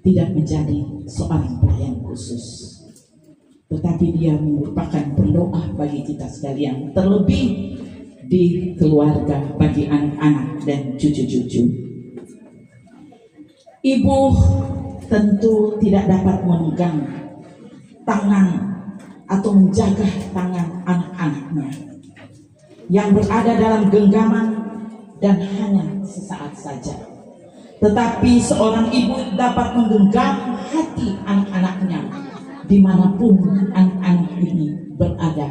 S4: tidak menjadi seorang pelayan khusus, tetapi dia merupakan pendoa bagi kita sekalian, terlebih di keluarga, bagi anak-anak dan cucu-cucu. Ibu tentu tidak dapat memegang tangan atau menjaga tangan anak-anaknya yang berada dalam genggaman dan hanya sesaat saja. Tetapi seorang ibu dapat menggenggam hati anak-anaknya dimanapun anak-anak ini berada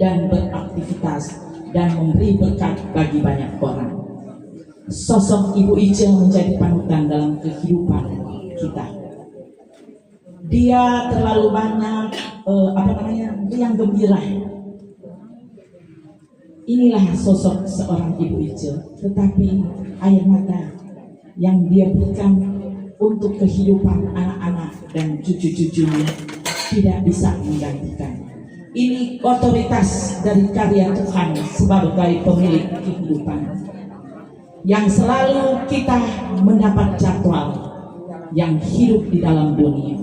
S4: dan beraktivitas dan memberi berkat bagi banyak orang. Sosok Ibu Ice menjadi panutan dalam kehidupan kita. Dia terlalu banyak yang gembira. Inilah sosok seorang Ibu Ice, tetapi air mata yang dia berikan untuk kehidupan anak-anak dan cucu-cucunya tidak bisa menggantikan. Ini otoritas dari karya Tuhan sebagai pemilik kehidupan, yang selalu kita mendapat jadwal yang hidup di dalam dunia.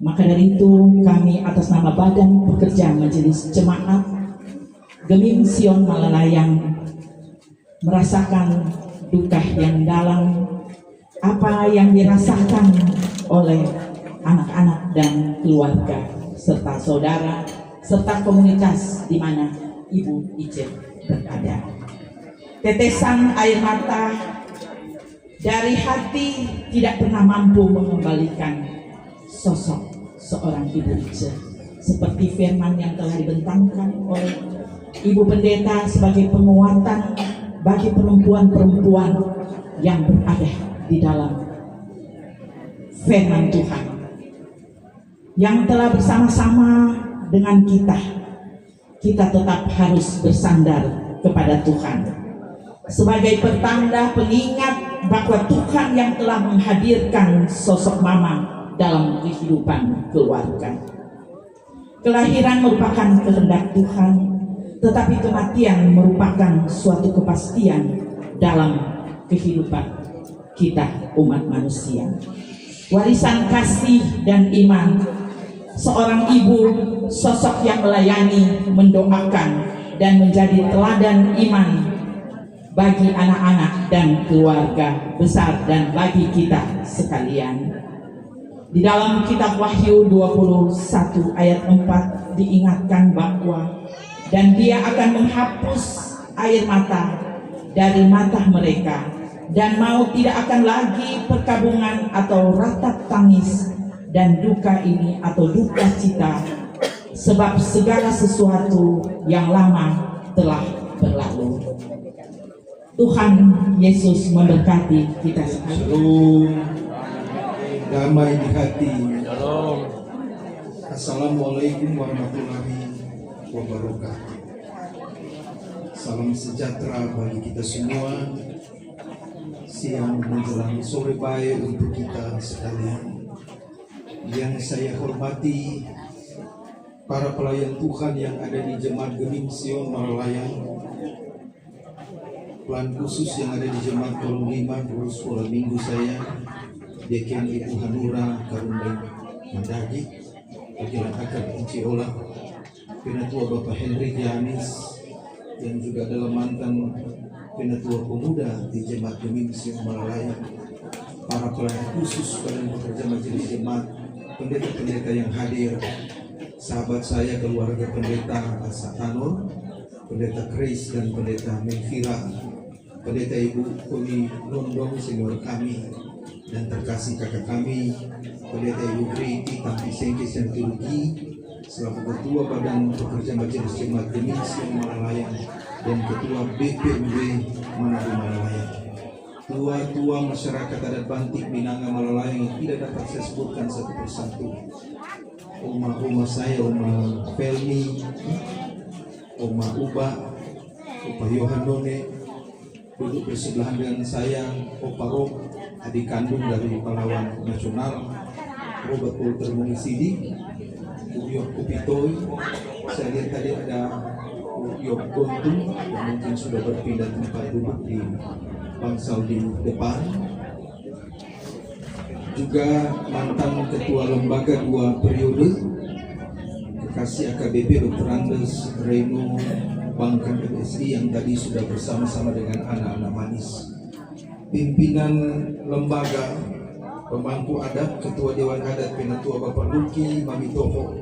S4: Maka dari itu kami atas nama Badan Pekerja Majelis Jemaat Gemim Sion Malalayang merasakan duka yang dalam apa yang dirasakan oleh anak-anak dan keluarga serta saudara serta komunitas di mana Ibu Ice berada. Tetesan air mata dari hati tidak pernah mampu mengembalikan sosok seorang Ibu Ice, seperti firman yang telah dibentangkan oleh Ibu Pendeta sebagai penguatan bagi perempuan-perempuan yang berada di dalam firman Tuhan, yang telah bersama-sama dengan kita tetap harus bersandar kepada Tuhan sebagai pertanda pengingat bahwa Tuhan yang telah menghadirkan sosok mama dalam kehidupan keluarga. Kelahiran merupakan kehendak Tuhan, tetapi kematian merupakan suatu kepastian dalam kehidupan kita umat manusia. Warisan kasih dan iman seorang ibu, sosok yang melayani, mendoakan, dan menjadi teladan iman bagi anak-anak dan keluarga besar dan bagi kita sekalian. Di dalam kitab Wahyu 21 ayat 4 diingatkan bahwa dan dia akan menghapus air mata dari mata mereka, dan maut tidak akan lagi perkabungan atau ratap tangis dan duka ini atau duka cita, sebab segala sesuatu yang lama telah berlalu. Tuhan Yesus memberkati kita sekalian.
S5: Shalom, damai di hati. Assalamualaikum warahmatullahi wabarakatuh. Salam sejahtera bagi kita semua. Siang menjelang sore baik untuk kita sekalian. Yang saya hormati para pelayan Tuhan yang ada di Jemaat Gemim Sion Malalayang, pelayan khusus yang ada di Jemaat Kolong 5 guru sekolah minggu saya, Dekan Ibu Hanura Karundeng Mandagi, Wakilan Akad Inci Olah, Penatua Bapak Henry Yanis, yang juga adalah mantan Penatua Pemuda di Jemaat Gemim Sion Malalayang, para pelayan khusus Badan Pekerja Majelis Jemaat, pendeta-pendeta yang hadir, sahabat saya, keluarga pendeta Asatanur, pendeta Chris dan pendeta Melvira, pendeta Ibu Koni Londong senior kami, dan terkasih kakak kami, pendeta Ibu Kriti Tampi Sengkis dan Turki, selaku ketua Badan Pekerja Majelis Jemaat Gemim Sion Malalayang dan ketua BPMB Manado Malalayang. Tua-tua masyarakat adat Bantik Minanga Malalayang yang tidak dapat saya sebutkan satu persatu. Oma saya, Oma Felmi, Oma Uba, Opa Yohanone, duduk bersebelahan dengan saya, Opa Rob, adik kandung dari pahlawan nasional, Robert Walter Mungisidi, Uyok Kupitoy. Saya lihat tadi ada Ibu Yok Gontung yang mungkin sudah berpindah tempat duduk di bangsal di depan. Juga mantan ketua lembaga 2 periode kekasih AKBP Dr. Andes Reno Bangkan MSI yang tadi sudah bersama-sama dengan anak-anak manis. Pimpinan lembaga, pemangku adat, ketua Dewan Adat Penatua Bapak Luki Mami Toho,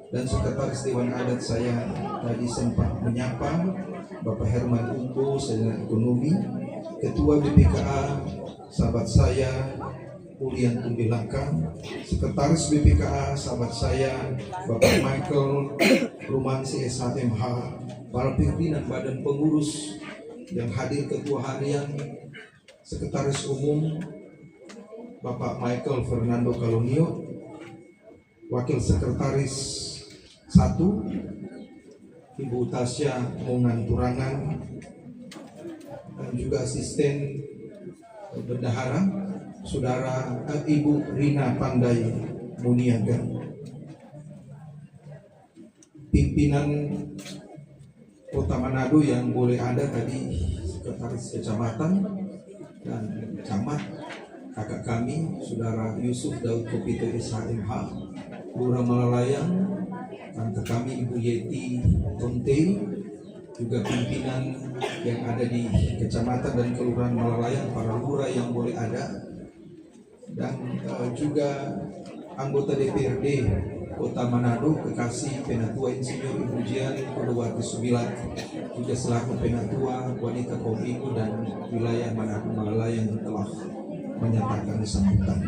S5: dan sekretaris Dewan Adat saya tadi sempat menyapa Bapak Herman Umbo, Sarjana Ekonomi, ketua BPKA sahabat saya Ulian Tumbilaka, sekretaris BPKA sahabat saya Bapak Michael Rumansi SHMH, para pimpinan badan pengurus yang hadir, ketua harian, sekretaris umum Bapak Michael Fernando Kalonio, wakil sekretaris 1 Ibu Tasya Mongan Turangan, dan juga asisten bendahara Saudara Ibu Rina Pandai Muniaga, pimpinan Kota Manado yang boleh ada tadi, sekretaris kecamatan dan camat, kakak kami Saudara Yusuf Daud Kopito SHMH, Lurah Malalayang, tante kami Ibu Yeti Tonte, juga pimpinan yang ada di kecamatan dan kelurahan Malalayang, para lurah yang boleh ada, dan juga anggota DPRD Kota Manado, kekasih Penatua Insinyur Ibu Jian Kodowati Subilat, juga selaku Penatua Wanita kaum ibu dan wilayah Manado Malalayang yang telah menyatakan sambutan.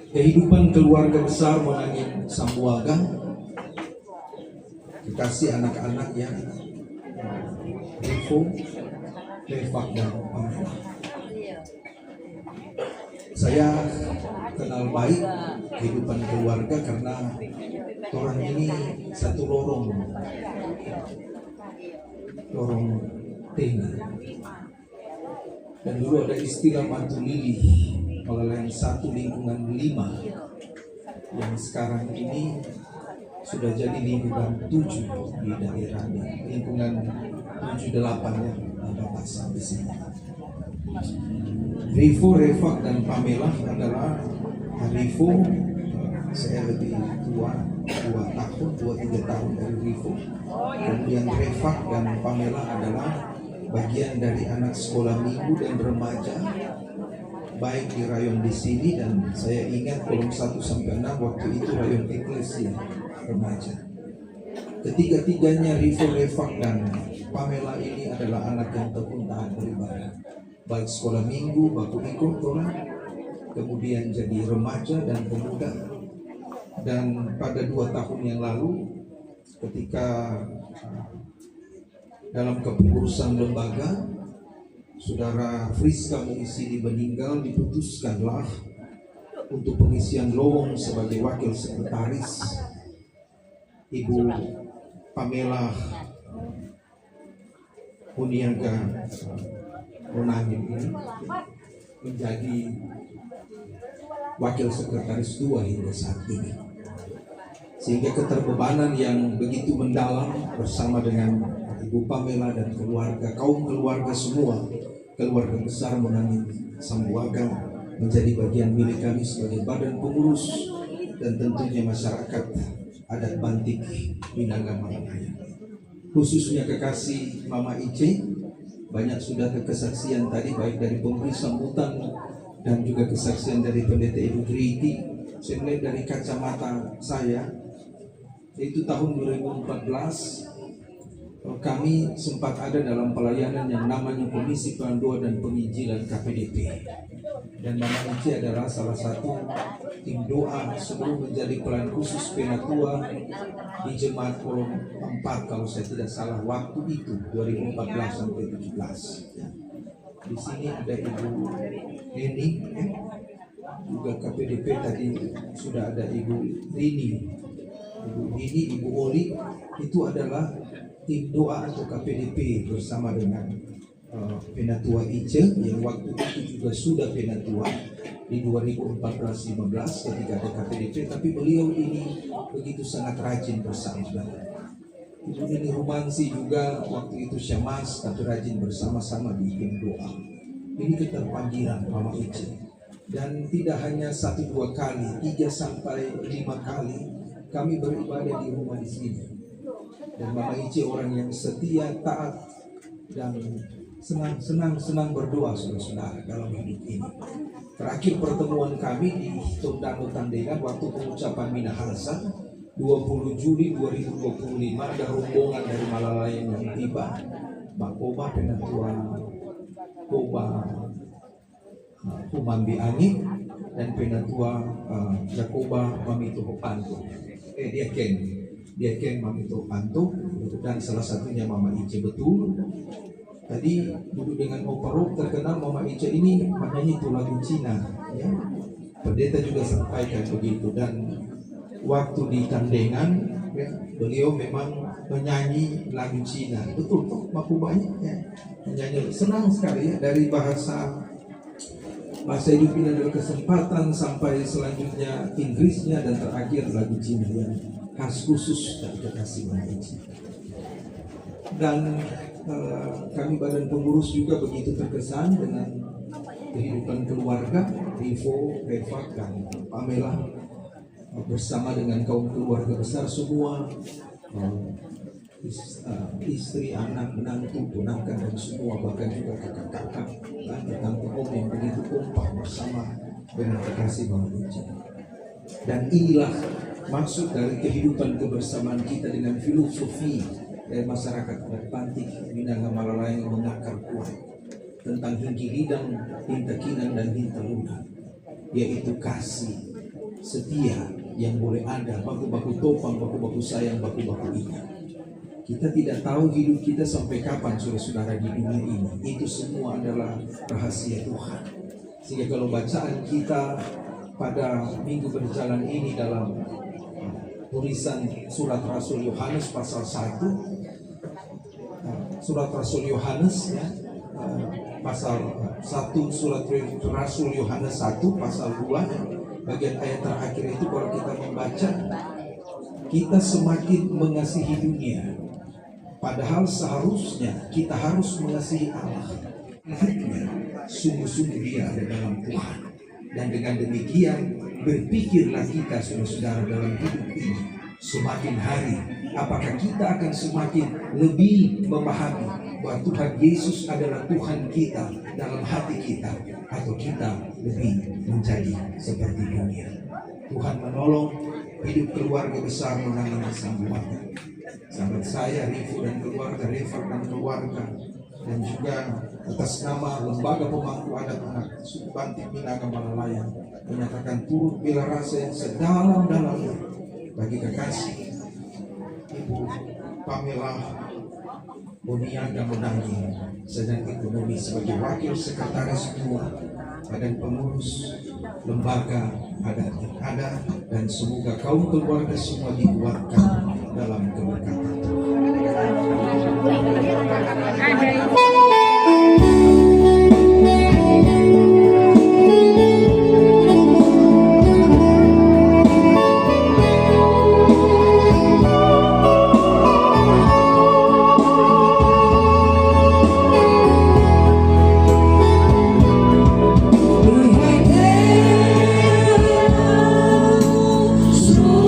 S5: Kehidupan keluarga besar Monangin Sambuaga, kekasih anak-anak yang Rivo, Levak dan Pamela. Saya kenal baik kehidupan keluarga karena orang ini satu lorong tengah. Dan dulu ada istilah mantu lili, Malalayang 1 lingkungan 5, yang sekarang ini sudah jadi lingkungan 7 di daerah ini, lingkungan 7-8 ya, Bapak sampai sini. Rivo, Refak dan Pamela adalah Rivo, saya lebih tua 2-3 tahun dari Rivo. Kemudian Refak dan Pamela adalah bagian dari anak sekolah minggu dan remaja, baik di rayon di sini, dan saya ingat kolom 1 sampai 6 waktu itu rayon Eklesia remaja. Ketiga-tiganya Rivo, Refak dan Pamela ini adalah anak yang tekun taat beribadah, baik sekolah minggu, baku ikut orang, kemudian jadi remaja dan pemuda. Dan pada 2 tahun yang lalu, ketika dalam kepengurusan lembaga, Saudara Friska Muisidi meninggal, diputuskanlah untuk pengisian lowong sebagai wakil sekretaris Ibu Pamela Muniaga Monangin ini menjadi wakil sekretaris 2 hingga saat ini, sehingga keterbebanan yang begitu mendalam bersama dengan Ibu Pamela dan keluarga, kaum keluarga semua, keluarga besar Monangin Sambuaga, menjadi bagian milik kami sebagai badan pengurus dan tentunya masyarakat adat Bantik Minangga Malalayang. Khususnya kekasih Mama Ice, banyak sudah kesaksian tadi baik dari pemberi sambutan dan juga kesaksian dari pendeta Ibu Triti. Saya mulai dari kacamata saya, yaitu tahun 2014 kami sempat ada dalam pelayanan yang namanya Komisi Panduan dan Penginjilan KPDP, dan Mama Ice adalah salah satu tim doa sebelum menjadi pelayan khusus Penatua di Jemaat Kolom 4 kalau saya tidak salah waktu itu 2014 sampai 17. Di sini ada Ibu Neni, juga KPDP tadi sudah ada Ibu Rini, Ibu Oli, itu adalah tim doa atau KPDP bersama dengan Penatua Ice yang waktu itu juga sudah Penatua di 2014-15 ketika ada KPDP, tapi beliau ini begitu sangat rajin bersama. Ibu Nini Rumansi juga waktu itu syamas tapi rajin bersama-sama bikin doa. Ini keterpanggilan Mama Ice. Dan tidak hanya 1-2 kali, 3-5 kali kami beribadah di rumah di sini. Dan Mama Ice orang yang setia, taat, dan senang berdoa saudara-saudara dalam hidup ini. Terakhir pertemuan kami di Tondano Tandengan waktu pengucapan Minahasa 20 Juli 2025 ada rombongan dari Malalayan yang tiba. Mbak Koba Penatua Koba Kumambi Angin dan Penatua Jakoba Mamito Panto. Dia Ken Mamito Panto dan salah satunya Mama Ice. Betul. Tadi duduk dengan Opa Rob terkenal Mama Ice ini menyanyi itu lagu Cina. Ya. Pendeta juga sampaikan begitu dan waktu di Tandengan ya, beliau memang menyanyi lagu Cina. Betul toh, maku banyak ya. Menyanyi senang sekali ya dari bahasa Filipina dari kesempatan sampai selanjutnya Inggrisnya dan terakhir lagu Cina yang khas khusus dari kekasih Malaysia. Dan kami badan pengurus juga begitu terkesan dengan kehidupan keluarga Rivo, Reva, dan Pamela bersama dengan kaum keluarga besar semua, istri, anak, menantu, ponakan dan semua, bahkan juga kakak-kakak dan tante om yang begitu kompak bersama dengan kekasih Bang Uji. Dan inilah maksud dari kehidupan kebersamaan kita dengan filosofi dari masyarakat Pantik Minanga Malalayan yang mengakar kuat tentang hinggi hidang, hintakinan dan hintalunan, yaitu kasih, setia yang boleh ada, baku-baku topang, baku-baku sayang, baku-baku ingat. Kita tidak tahu hidup kita sampai kapan saudara-saudara di dunia ini. Itu semua adalah rahasia Tuhan. Sehingga kalau bacaan kita pada minggu berjalan ini dalam tulisan surat Rasul Yohanes pasal 1, surat Rasul Yohanes ya, pasal 1 surat Rasul Yohanes 1 pasal 2 bagian ayat terakhir itu kalau kita membaca, kita semakin mengasihi dunia padahal seharusnya kita harus mengasihi Allah. Sungguh-sungguh dia ada dalam Tuhan, dan dengan demikian berpikirlah kita saudara-saudara dalam hidup ini semakin hari apakah kita akan semakin lebih memahami bahwa Tuhan Yesus adalah Tuhan kita dalam hati kita, atau kita lebih menjadi seperti dunia. Tuhan menolong hidup keluarga besar menangani Sambuatan. Sahabat saya Rifu dan keluarga, Reva dan keluarga, dan juga atas nama Lembaga Pemangku Adat Anak Suku Pantik Minanga Malalayan menyatakan turut bela rasa yang sedalam-dalamnya bagi kekasih Ibu Pamela Boniaga Menangi, sedang ekonomi sebagai wakil sekretaris 2 Badan Pengurus Lembaga Adat yang ada, dan semoga kaum keluarga semua dikuatkan dalam keberkatan
S6: Sumamu,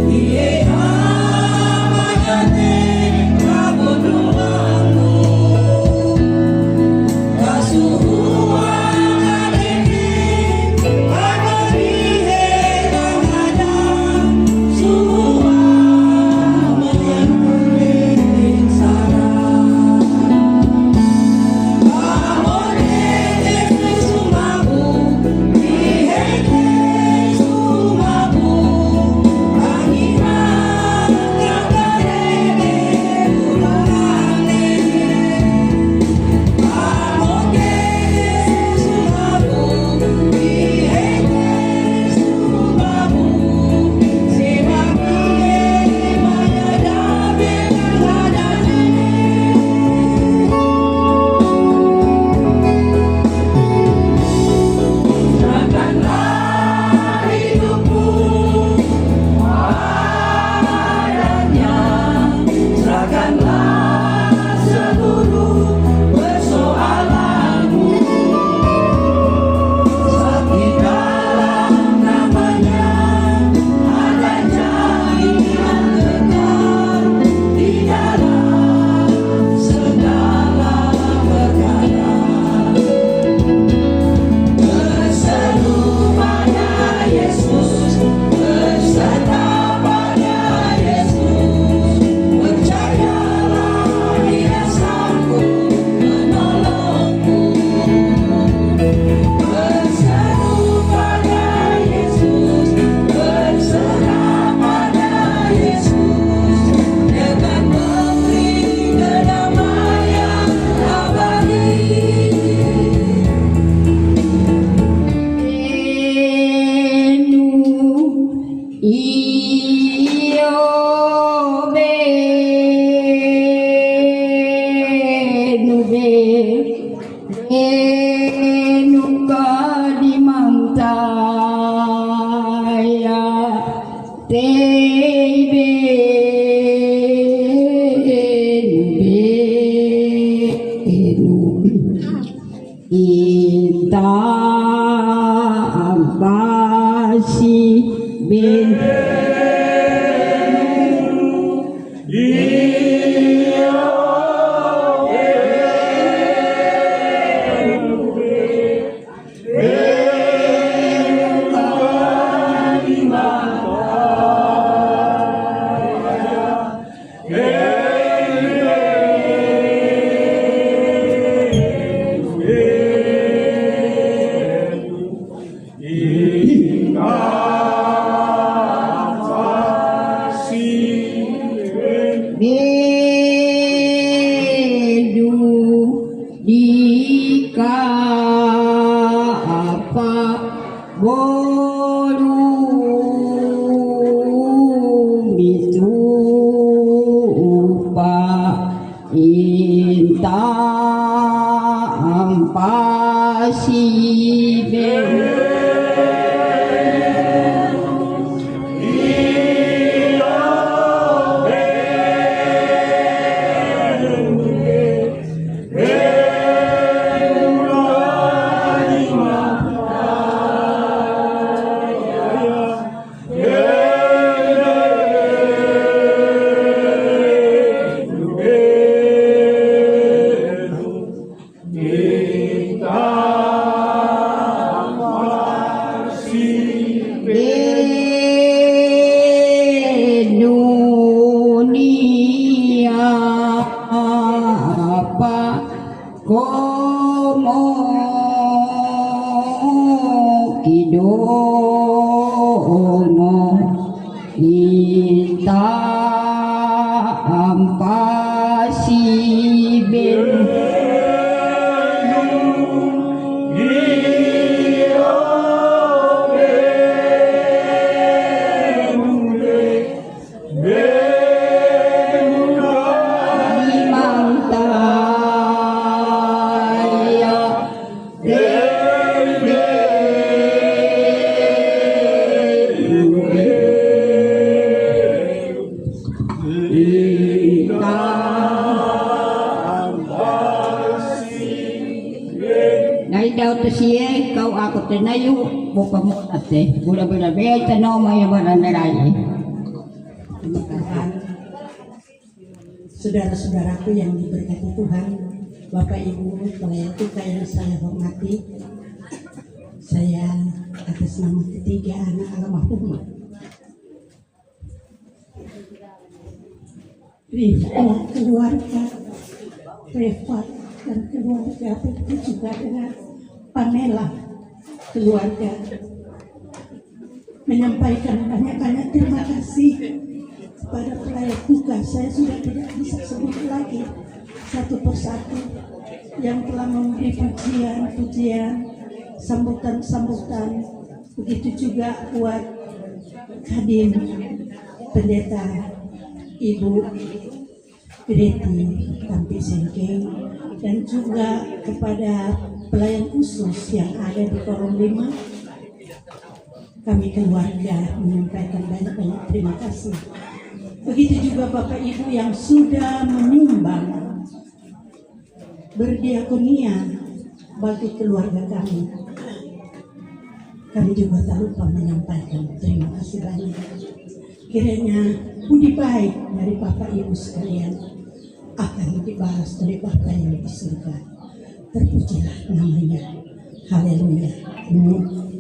S6: iye amanya ne, kamu Renuka di mantaya tebe Ita ambasi bin Dika apa bolu mitupa inta ampasi dunia apa komo kidono kita ampasi ben Nai daw to siya, kau ako tinayo, buka mo ate. Bula-bula, baya tanaw maya barandaray.
S2: Saudara-saudaraku yang diberkati Tuhan, Bapak Ibu pelayan Tuhan yang saya hormati, saya atas nama ketiga anak almarhum Rifat keluarga Rifat dan keluarga, begitu juga dengan Pamela keluarga, menyampaikan banyak-banyak terima kasih kepada pelayan Tuhan. Saya sudah tidak bisa sebut lagi satu persatu yang telah memberi pujian-pujian, sambutan-sambutan. Begitu juga buat Kadin Pendeta Ibu Pireti Tampi Sengkeng, dan juga kepada pelayan khusus yang ada di Forum 5. Kami keluarga menyampaikan banyak-banyak terima kasih. Begitu juga Bapak Ibu yang sudah menyumbang berdiakonia bagi keluarga kami. Kami juga tak lupa menyampaikan terima kasih banyak. Kiranya budi baik dari Bapak Ibu sekalian akan dibalas dari Bapa yang di surga. Terpujilah namanya. Haleluya. Amin.